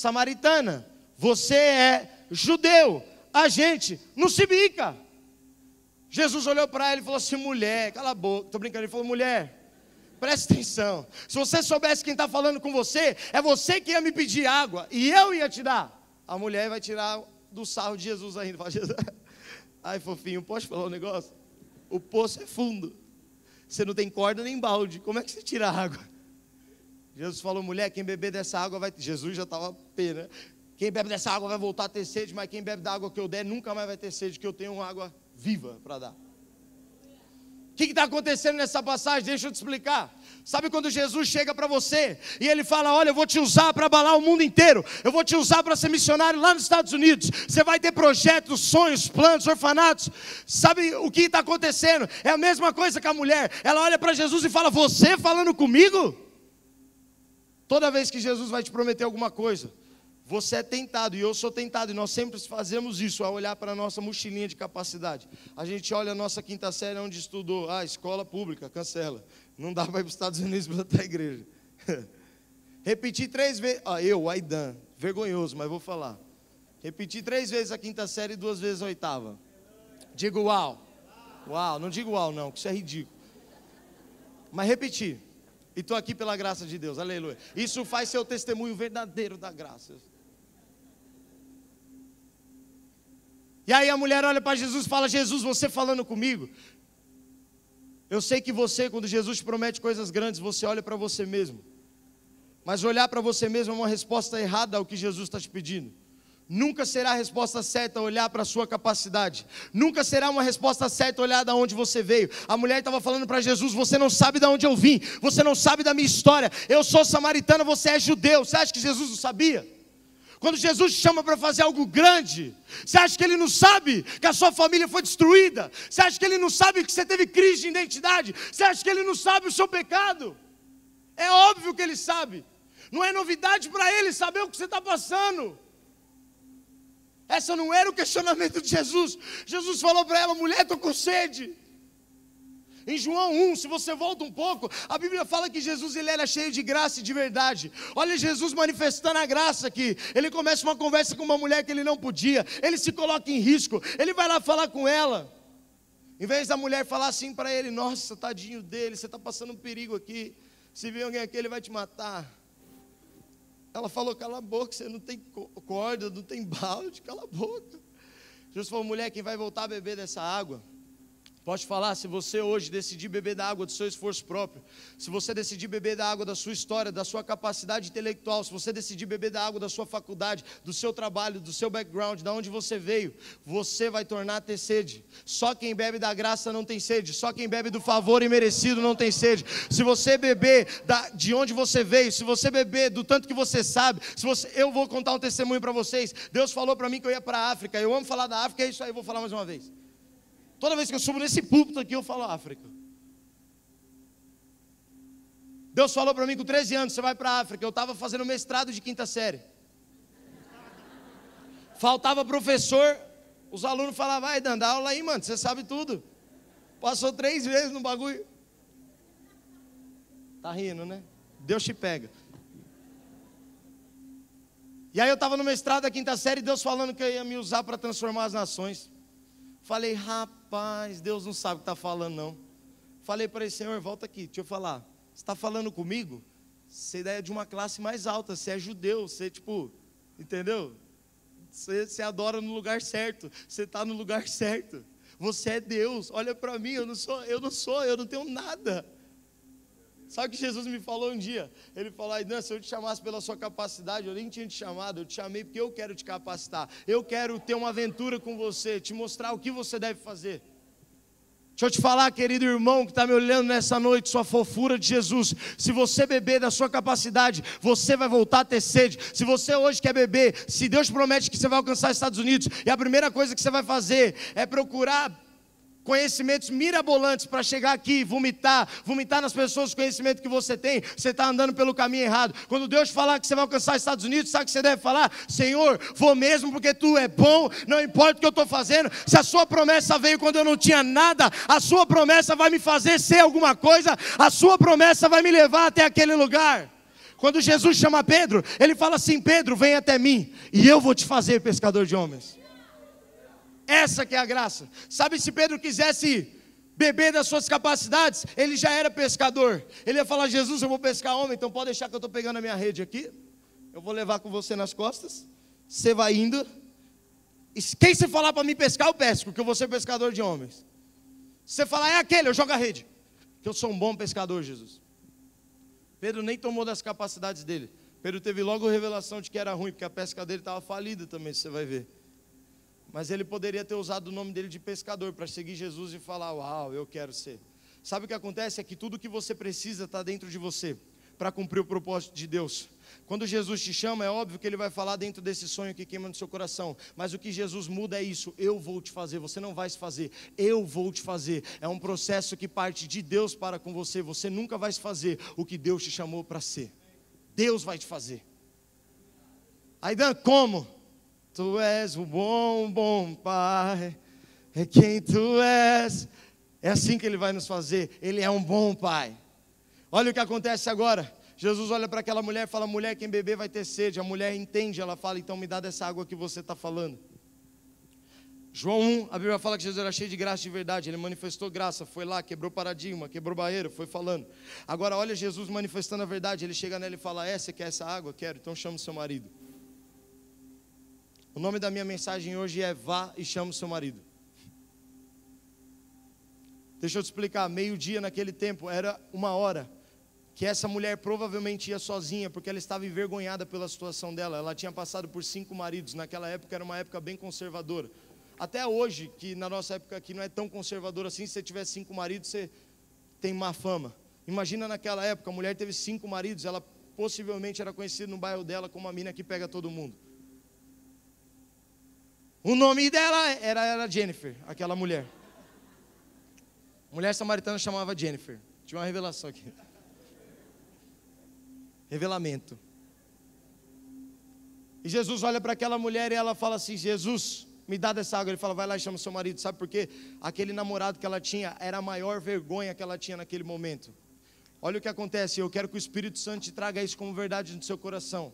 samaritana, você é judeu, a gente não se bica. Jesus olhou para ela e falou assim: mulher, cala a boca, estou brincando, ele falou: mulher, presta atenção, se você soubesse quem está falando com você, é você que ia me pedir água, e eu ia te dar. A mulher vai tirar do sarro de Jesus ainda, fala: Jesus, ai fofinho, pode falar um negócio? O poço é fundo, você não tem corda nem balde, como é que você tira a água? Jesus falou: mulher, quem beber dessa água vai... Jesus já estava pé, né? Quem bebe dessa água vai voltar a ter sede, mas quem bebe da água que eu der nunca mais vai ter sede, que eu tenho uma água viva para dar. O que está acontecendo nessa passagem? Deixa eu te explicar. Sabe quando Jesus chega para você e ele fala: olha, eu vou te usar para abalar o mundo inteiro, eu vou te usar para ser missionário lá nos Estados Unidos, você vai ter projetos, sonhos, planos, orfanatos. Sabe o que está acontecendo? É a mesma coisa que a mulher. Ela olha para Jesus e fala: você falando comigo? Toda vez que Jesus vai te prometer alguma coisa, você é tentado, e eu sou tentado, e nós sempre fazemos isso, ao olhar para a nossa mochilinha de capacidade. A gente olha a nossa quinta série onde estudou, escola pública, cancela, não dá para ir para os Estados Unidos para outra igreja. Repeti 3 vezes, o Aidan, vergonhoso, mas vou falar. Repeti 3 vezes a quinta série e 2 vezes a 8ª. Digo uau, não digo uau não, que isso é ridículo. Mas repeti, e estou aqui pela graça de Deus, aleluia. Isso faz ser o testemunho verdadeiro da graça. E aí a mulher olha para Jesus e fala: Jesus, você falando comigo? Eu sei que você, quando Jesus te promete coisas grandes, você olha para você mesmo. Mas olhar para você mesmo é uma resposta errada ao que Jesus está te pedindo. Nunca será a resposta certa olhar para a sua capacidade. Nunca será uma resposta certa olhar de onde você veio. A mulher estava falando para Jesus: você não sabe de onde eu vim, você não sabe da minha história. Eu sou samaritana, você é judeu. Você acha que Jesus não sabia? Quando Jesus te chama para fazer algo grande, você acha que Ele não sabe que a sua família foi destruída? Você acha que Ele não sabe que você teve crise de identidade? Você acha que Ele não sabe o seu pecado? É óbvio que Ele sabe. Não é novidade para Ele saber o que você está passando. Essa não era o questionamento de Jesus. Jesus falou para ela: mulher, estou com sede. Em João 1, se você volta um pouco, a Bíblia fala que Jesus ele era cheio de graça e de verdade. Olha Jesus manifestando a graça aqui. Ele começa uma conversa com uma mulher que ele não podia. Ele se coloca em risco. Ele vai lá falar com ela. Em vez da mulher falar assim para ele: nossa, tadinho dele, você está passando um perigo aqui. Se vir alguém aqui, ele vai te matar. Ela falou: cala a boca, você não tem corda, não tem balde, cala a boca. Jesus falou: mulher, quem vai voltar a beber dessa água? Pode falar, se você hoje decidir beber da água do seu esforço próprio, se você decidir beber da água da sua história, da sua capacidade intelectual, se você decidir beber da água da sua faculdade, do seu trabalho, do seu background, da onde você veio, você vai tornar a ter sede. Só quem bebe da graça não tem sede, só quem bebe do favor imerecido não tem sede. Se você beber de onde você veio, se você beber do tanto que você sabe, eu vou contar um testemunho para vocês. Deus falou para mim que eu ia para a África, eu amo falar da África, é isso aí, eu vou falar mais uma vez. Toda vez que eu subo nesse púlpito aqui, eu falo África. Deus falou para mim com 13 anos: você vai para a África. Eu estava fazendo mestrado de quinta série. Faltava professor. Os alunos falavam: vai, Dan, dá aula aí, mano, você sabe tudo. Passou 3 vezes no bagulho. Tá rindo, né? Deus te pega. E aí eu estava no mestrado da quinta série, Deus falando que eu ia me usar para transformar as nações. Falei: rapaz, Deus não sabe o que está falando não. Falei para ele: Senhor, volta aqui, deixa eu falar. Você está falando comigo? Você é de uma classe mais alta, você é judeu, você entendeu? Você adora no lugar certo, você está no lugar certo. Você é Deus, olha para mim, eu não tenho nada. Sabe o que Jesus me falou um dia? Ele falou: Aidan, se eu te chamasse pela sua capacidade, eu nem tinha te chamado, eu te chamei porque eu quero te capacitar. Eu quero ter uma aventura com você, te mostrar o que você deve fazer. Deixa eu te falar, querido irmão que está me olhando nessa noite, sua fofura de Jesus. Se você beber da sua capacidade, você vai voltar a ter sede. Se você hoje quer beber, se Deus promete que você vai alcançar os Estados Unidos, e a primeira coisa que você vai fazer é procurar conhecimentos mirabolantes para chegar aqui e vomitar nas pessoas o conhecimento que você tem, você está andando pelo caminho errado. Quando Deus falar que você vai alcançar os Estados Unidos, sabe o que você deve falar? Senhor, vou mesmo porque Tu é bom, não importa o que eu estou fazendo. Se a sua promessa veio quando eu não tinha nada, a sua promessa vai me fazer ser alguma coisa, a sua promessa vai me levar até aquele lugar. Quando Jesus chama Pedro, ele fala assim: Pedro, vem até mim, e eu vou te fazer pescador de homens. Essa que é a graça. Sabe, se Pedro quisesse beber das suas capacidades, ele já era pescador. Ele ia falar: Jesus, eu vou pescar homem, então pode deixar que eu estou pegando a minha rede aqui. Eu vou levar com você nas costas. Você vai indo. E quem você falar para mim pescar, eu pesco, porque eu vou ser pescador de homens. Se você falar, é aquele, eu jogo a rede, que eu sou um bom pescador, Jesus. Pedro nem tomou das capacidades dele. Pedro teve logo a revelação de que era ruim, porque a pesca dele estava falida também, você vai ver. Mas ele poderia ter usado o nome dele de pescador, para seguir Jesus e falar: uau, eu quero ser. Sabe o que acontece? É que tudo que você precisa está dentro de você, para cumprir o propósito de Deus. Quando Jesus te chama, é óbvio que Ele vai falar dentro desse sonho que queima no seu coração. Mas o que Jesus muda é isso: eu vou te fazer, você não vai se fazer, eu vou te fazer. É um processo que parte de Deus para com você. Você nunca vai se fazer o que Deus te chamou para ser. Deus vai te fazer. Aí Dan, como? Tu és o bom Pai, é quem tu és. É assim que Ele vai nos fazer. Ele é um bom Pai. Olha o que acontece agora. Jesus olha para aquela mulher e fala: mulher, quem beber vai ter sede. A mulher entende, ela fala: então me dá dessa água que você está falando. João 1, a Bíblia fala que Jesus era cheio de graça e de verdade. Ele manifestou graça, foi lá, quebrou paradigma, quebrou barreira, foi falando. Agora olha Jesus manifestando a verdade. Ele chega nela e fala: você quer essa água? Quero, então chama o seu marido. O nome da minha mensagem hoje é: vá e chama o seu marido. Deixa eu te explicar, meio-dia naquele tempo era 1h, que essa mulher provavelmente ia sozinha, porque ela estava envergonhada pela situação dela. Ela tinha passado por 5 maridos, naquela época era uma época bem conservadora. Até hoje, que na nossa época aqui não é tão conservadora assim, se você tiver 5 maridos, você tem má fama. Imagina naquela época, a mulher teve 5 maridos, ela possivelmente era conhecida no bairro dela como a mina que pega todo mundo. O nome dela era Jennifer, aquela mulher. Mulher samaritana chamava Jennifer. Tinha uma revelação aqui. Revelamento. E Jesus olha para aquela mulher e ela fala assim: Jesus, me dá dessa água. Ele fala: vai lá e chama seu marido. Sabe por quê? Aquele namorado que ela tinha era a maior vergonha que ela tinha naquele momento. Olha o que acontece. Eu quero que o Espírito Santo te traga isso como verdade no seu coração.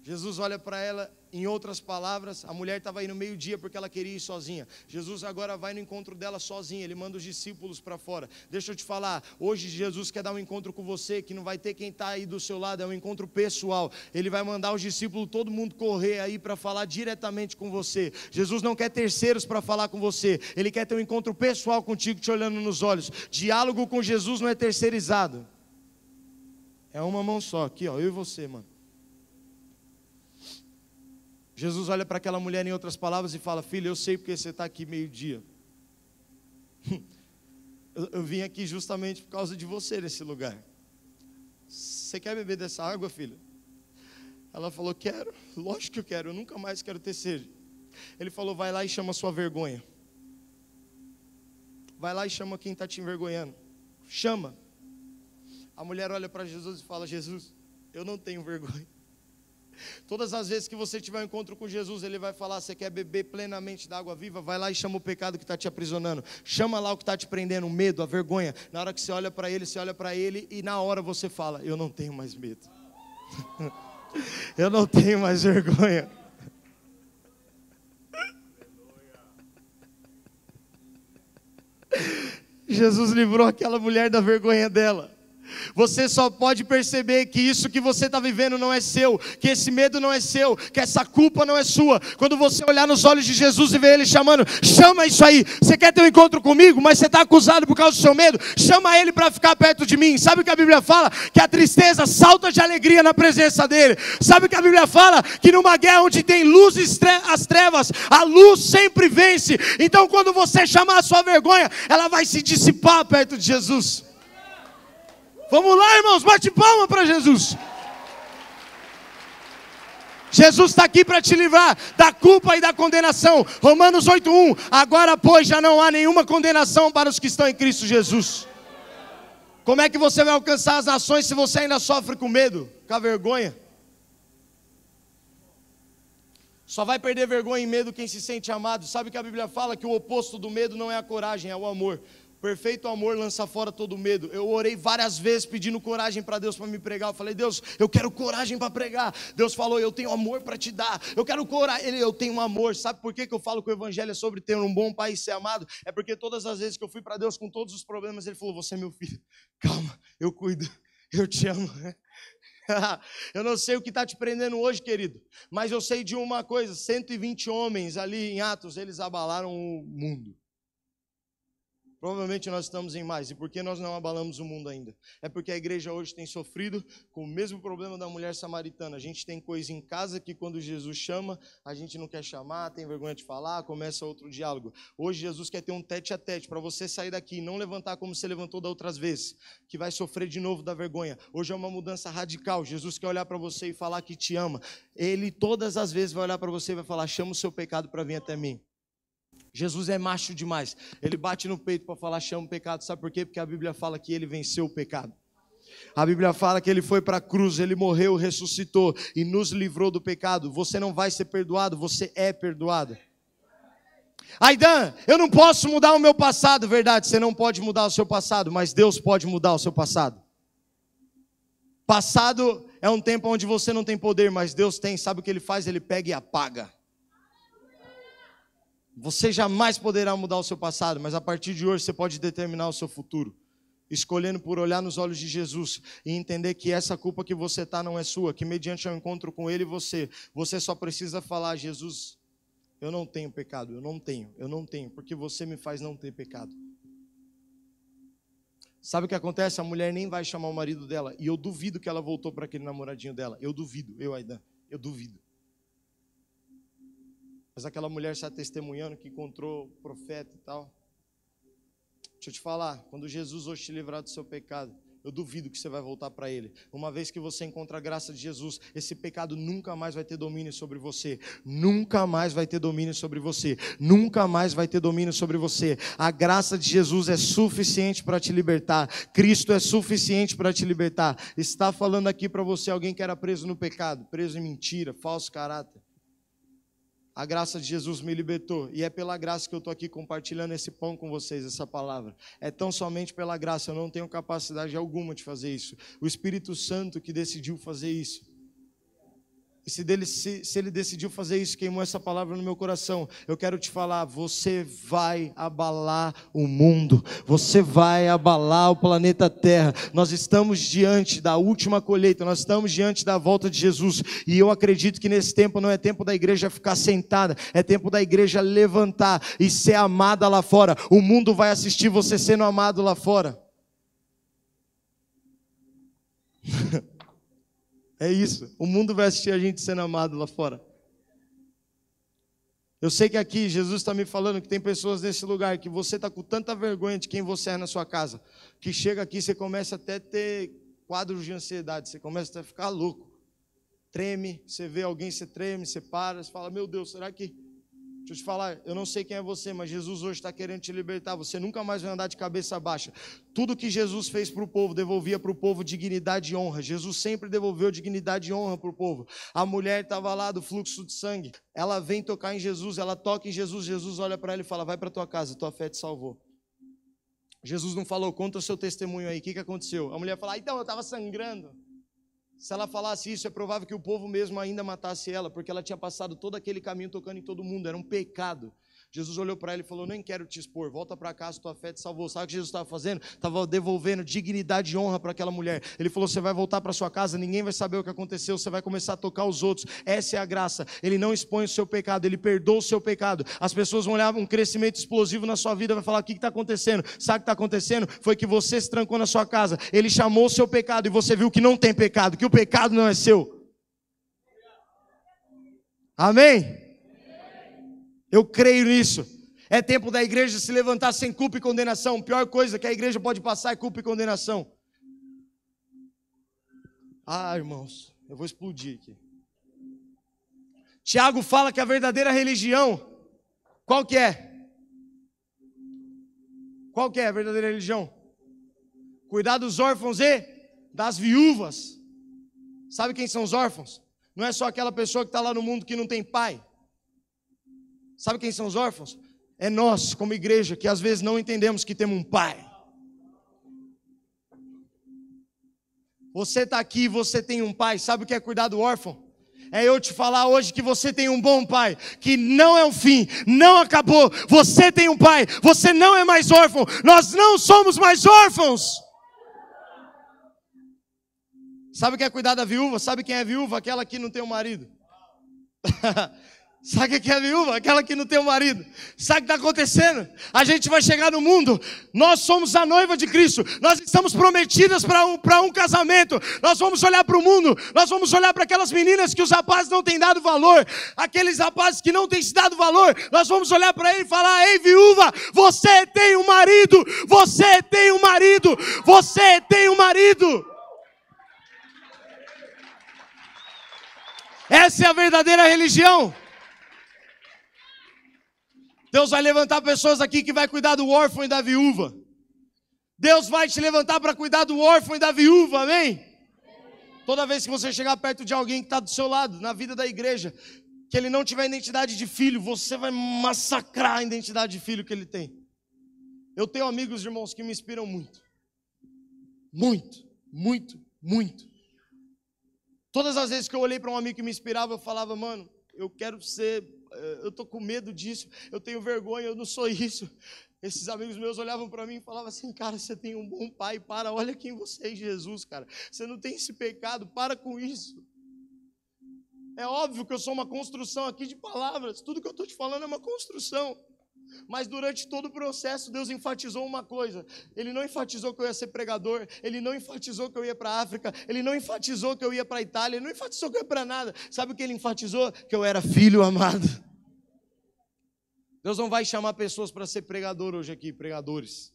Jesus olha para ela, em outras palavras, a mulher estava aí no meio-dia porque ela queria ir sozinha. Jesus agora vai no encontro dela sozinha, Ele manda os discípulos para fora. Deixa eu te falar, hoje Jesus quer dar um encontro com você, que não vai ter quem está aí do seu lado, é um encontro pessoal. Ele vai mandar os discípulos, todo mundo correr aí para falar diretamente com você. Jesus não quer terceiros para falar com você, Ele quer ter um encontro pessoal contigo, te olhando nos olhos. Diálogo com Jesus não é terceirizado, é uma mão só, aqui ó, eu e você, mano. Jesus olha para aquela mulher em outras palavras e fala: filha, eu sei porque você está aqui meio-dia. Eu vim aqui justamente por causa de você nesse lugar. Você quer beber dessa água, filha? Ela falou: quero, lógico que eu quero, eu nunca mais quero ter sede. Ele falou: vai lá e chama a sua vergonha. Vai lá e chama quem está te envergonhando. Chama. A mulher olha para Jesus e fala: Jesus, eu não tenho vergonha. Todas as vezes que você tiver um encontro com Jesus, Ele vai falar: você quer beber plenamente da água viva? Vai lá e chama o pecado que está te aprisionando. Chama lá o que está te prendendo, o medo, a vergonha. Na hora que você olha para Ele e na hora você fala: eu não tenho mais medo. Eu não tenho mais vergonha. Jesus livrou aquela mulher da vergonha dela. Você só pode perceber que isso que você está vivendo não é seu, que esse medo não é seu, que essa culpa não é sua, quando você olhar nos olhos de Jesus e ver Ele chamando: chama isso aí. Você quer ter um encontro comigo, mas você está acusado por causa do seu medo? Chama Ele para ficar perto de mim. Sabe o que a Bíblia fala? Que a tristeza salta de alegria na presença dEle. Sabe o que a Bíblia fala? Que numa guerra onde tem luz e as trevas, a luz sempre vence. Então quando você chamar a sua vergonha, ela vai se dissipar perto de Jesus. Vamos lá, irmãos, bate palma para Jesus. Jesus está aqui para te livrar da culpa e da condenação. Romanos 8:1. Agora, pois, já não há nenhuma condenação para os que estão em Cristo Jesus. Como é que você vai alcançar as nações se você ainda sofre com medo, com a vergonha? Só vai perder vergonha e medo quem se sente amado. Sabe que a Bíblia fala que o oposto do medo não é a coragem, é o amor. Perfeito amor lança fora todo medo. Eu orei várias vezes pedindo coragem para Deus para me pregar. Eu falei, Deus, eu quero coragem para pregar. Deus falou, eu tenho amor para te dar. Eu quero coragem. Eu tenho amor. Sabe por que eu falo que o evangelho é sobre ter um bom pai e ser amado? É porque todas as vezes que eu fui para Deus com todos os problemas, Ele falou, você é meu filho. Calma, eu cuido. Eu te amo. Eu não sei o que está te prendendo hoje, querido, mas eu sei de uma coisa, 120 homens ali em Atos, eles abalaram o mundo. Provavelmente nós estamos em mais. E por que nós não abalamos o mundo ainda? É porque a igreja hoje tem sofrido com o mesmo problema da mulher samaritana. A gente tem coisa em casa que quando Jesus chama, a gente não quer chamar, tem vergonha de falar, começa outro diálogo. Hoje Jesus quer ter um tete a tete para você sair daqui e não levantar como você levantou da outras vezes, que vai sofrer de novo da vergonha. Hoje é uma mudança radical. Jesus quer olhar para você e falar que te ama. Ele todas as vezes vai olhar para você e vai falar, chama o seu pecado para vir até mim. Jesus é macho demais, ele bate no peito para falar, chama o pecado, sabe por quê? Porque a Bíblia fala que ele venceu o pecado. A Bíblia fala que ele foi para a cruz, ele morreu, ressuscitou e nos livrou do pecado. Você não vai ser perdoado, você é perdoado. Aidan, eu não posso mudar o meu passado, verdade, você não pode mudar o seu passado, mas Deus pode mudar o seu passado. Passado é um tempo onde você não tem poder, mas Deus tem, sabe o que ele faz? Ele pega e apaga. Você jamais poderá mudar o seu passado, mas a partir de hoje você pode determinar o seu futuro, escolhendo por olhar nos olhos de Jesus e entender que essa culpa que você está não é sua, que mediante o encontro com Ele você só precisa falar, Jesus, eu não tenho pecado, eu não tenho, porque você me faz não ter pecado. Sabe o que acontece? A mulher nem vai chamar o marido dela, e eu duvido que ela voltou para aquele namoradinho dela, eu duvido, Aidan, eu duvido. Mas aquela mulher está testemunhando que encontrou o profeta e tal. Deixa eu te falar, quando Jesus hoje te livrar do seu pecado, eu duvido que você vai voltar para Ele. Uma vez que você encontra a graça de Jesus, esse pecado nunca mais vai ter domínio sobre você. Nunca mais vai ter domínio sobre você. Nunca mais vai ter domínio sobre você. A graça de Jesus é suficiente para te libertar. Cristo é suficiente para te libertar. Está falando aqui para você alguém que era preso no pecado, preso em mentira, falso caráter. A graça de Jesus me libertou, e é pela graça que eu estou aqui compartilhando esse pão com vocês, essa palavra. É tão somente pela graça, eu não tenho capacidade alguma de fazer isso. O Espírito Santo que decidiu fazer isso. E se Ele decidiu fazer isso, queimou essa palavra no meu coração, eu quero te falar, você vai abalar o mundo, você vai abalar o planeta Terra. Nós estamos diante da última colheita, nós estamos diante da volta de Jesus, e eu acredito que nesse tempo não é tempo da igreja ficar sentada, é tempo da igreja levantar e ser amada lá fora. O mundo vai assistir você sendo amado lá fora. É isso, o mundo vai assistir a gente sendo amado lá fora. Eu sei que aqui Jesus está me falando que tem pessoas nesse lugar que você está com tanta vergonha de quem você é na sua casa, que chega aqui e você começa até a ter quadros de ansiedade, você começa até a ficar louco, treme, você vê alguém, você treme, você para, você fala, meu Deus, será que... Deixa eu te falar, eu não sei quem é você, mas Jesus hoje está querendo te libertar, você nunca mais vai andar de cabeça baixa. Tudo que Jesus fez para o povo, devolvia para o povo dignidade e honra. Jesus sempre devolveu dignidade e honra para o povo. A mulher estava lá do fluxo de sangue, ela vem tocar em Jesus, ela toca em Jesus, Jesus olha para ela e fala, vai para tua casa, tua fé te salvou. Jesus não falou, conta o seu testemunho aí, o que aconteceu? A mulher fala, então eu estava sangrando. Se ela falasse isso, é provável que o povo mesmo ainda matasse ela, porque ela tinha passado todo aquele caminho tocando em todo mundo, era um pecado. Jesus olhou para ela e falou, nem quero te expor, volta para casa, tua fé te salvou. Sabe o que Jesus estava fazendo? Estava devolvendo dignidade e honra para aquela mulher. Ele falou, você vai voltar para sua casa, ninguém vai saber o que aconteceu, você vai começar a tocar os outros. Essa é a graça. Ele não expõe o seu pecado, ele perdoa o seu pecado. As pessoas vão olhar um crescimento explosivo na sua vida, vai falar, o que está acontecendo? Sabe o que está acontecendo? Foi que você se trancou na sua casa, ele chamou o seu pecado e você viu que não tem pecado, que o pecado não é seu. Amém? Eu creio nisso. É tempo da igreja se levantar sem culpa e condenação. A pior coisa que a igreja pode passar é culpa e condenação. Ah, irmãos, eu vou explodir aqui. Tiago fala que a verdadeira religião, qual que é? Qual que é a verdadeira religião? Cuidar dos órfãos e das viúvas. Sabe quem são os órfãos? Não é só aquela pessoa que está lá no mundo que não tem pai. Sabe quem são os órfãos? É nós, como igreja, que às vezes não entendemos que temos um pai. Você está aqui, você tem um pai. Sabe o que é cuidar do órfão? É eu te falar hoje que você tem um bom pai, que não é o fim, não acabou. Você tem um pai, você não é mais órfão. Nós não somos mais órfãos. Sabe o que é cuidar da viúva? Sabe quem é viúva? Aquela que não tem um marido. Sabe o que é viúva? Aquela que não tem um marido. Sabe o que está acontecendo? A gente vai chegar no mundo. Nós somos a noiva de Cristo. Nós estamos prometidas para um casamento. Nós vamos olhar para o mundo. Nós vamos olhar para aquelas meninas que os rapazes não têm dado valor. Aqueles rapazes que não têm se dado valor. Nós vamos olhar para ele e falar: ei, viúva, você tem um marido. Você tem um marido. Você tem um marido. Essa é a verdadeira religião. Deus vai levantar pessoas aqui que vai cuidar do órfão e da viúva. Deus vai te levantar para cuidar do órfão e da viúva, amém? Toda vez que você chegar perto de alguém que está do seu lado, na vida da igreja, que ele não tiver identidade de filho, você vai massacrar a identidade de filho que ele tem. Eu tenho amigos, irmãos, que me inspiram muito. Muito, muito, muito. Todas as vezes que eu olhei para um amigo que me inspirava, eu falava: mano, eu quero ser... eu estou com medo disso, eu tenho vergonha, eu não sou isso. Esses amigos meus olhavam para mim e falavam assim: cara, você tem um bom pai, olha quem você é em Jesus, cara. Você não tem esse pecado, para com isso. É óbvio que eu sou uma construção aqui de palavras, tudo que eu estou te falando é uma construção. Mas durante todo o processo, Deus enfatizou uma coisa. Ele não enfatizou que eu ia ser pregador. Ele não enfatizou que eu ia para a África. Ele não enfatizou que eu ia para a Itália. Ele não enfatizou que eu ia para nada. Sabe o que ele enfatizou? Que eu era filho amado. Deus não vai chamar pessoas para ser pregador hoje aqui, pregadores.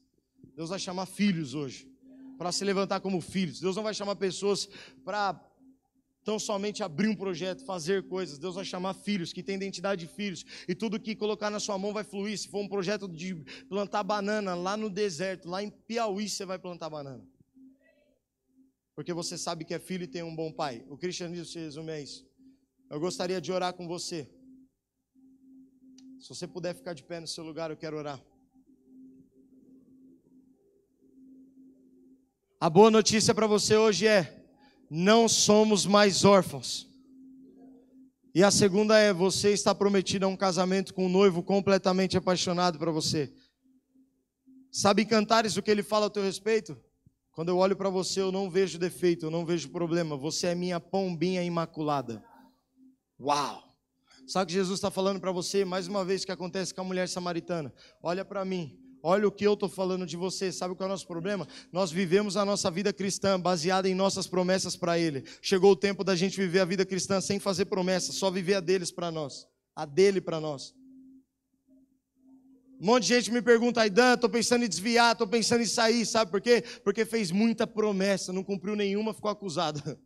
Deus vai chamar filhos hoje, para se levantar como filhos. Deus não vai chamar pessoas para tão somente abrir um projeto, fazer coisas. Deus vai chamar filhos, que têm identidade de filhos. E tudo que colocar na sua mão vai fluir. Se for um projeto de plantar banana lá no deserto, lá em Piauí, você vai plantar banana. Porque você sabe que é filho e tem um bom pai. O cristianismo se resume a isso. Eu gostaria de orar com você. Se você puder ficar de pé no seu lugar, eu quero orar. A boa notícia para você hoje é: não somos mais órfãos. E a segunda é: você está prometido a um casamento com um noivo completamente apaixonado por você. Sabe em Cantares o que ele fala ao teu respeito? Quando eu olho para você, eu não vejo defeito, eu não vejo problema. Você é minha pombinha imaculada. Uau! Sabe o que Jesus está falando para você? Mais uma vez que acontece com a mulher samaritana. Olha para mim. Olha o que eu estou falando de você. Sabe qual é o nosso problema? Nós vivemos a nossa vida cristã baseada em nossas promessas para Ele. Chegou o tempo da gente viver a vida cristã sem fazer promessas, só viver a deles para nós. A dele para nós. Um monte de gente me pergunta: Aidan, estou pensando em desviar, estou pensando em sair. Sabe por quê? Porque fez muita promessa, não cumpriu nenhuma, ficou acusado.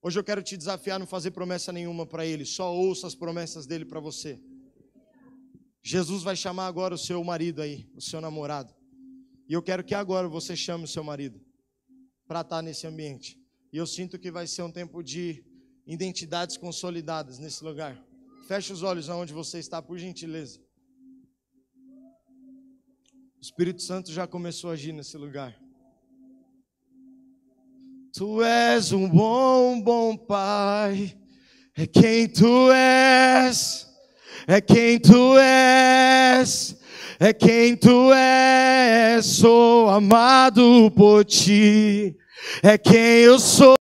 Hoje eu quero te desafiar a não fazer promessa nenhuma para Ele. Só ouça as promessas dEle para você. Jesus vai chamar agora o seu marido aí, o seu namorado. E eu quero que agora você chame o seu marido para estar nesse ambiente. E eu sinto que vai ser um tempo de identidades consolidadas nesse lugar. Feche os olhos aonde você está, por gentileza. O Espírito Santo já começou a agir nesse lugar. Tu és um bom pai. É quem tu és. É quem tu és, é quem tu és, sou amado por ti, é quem eu sou.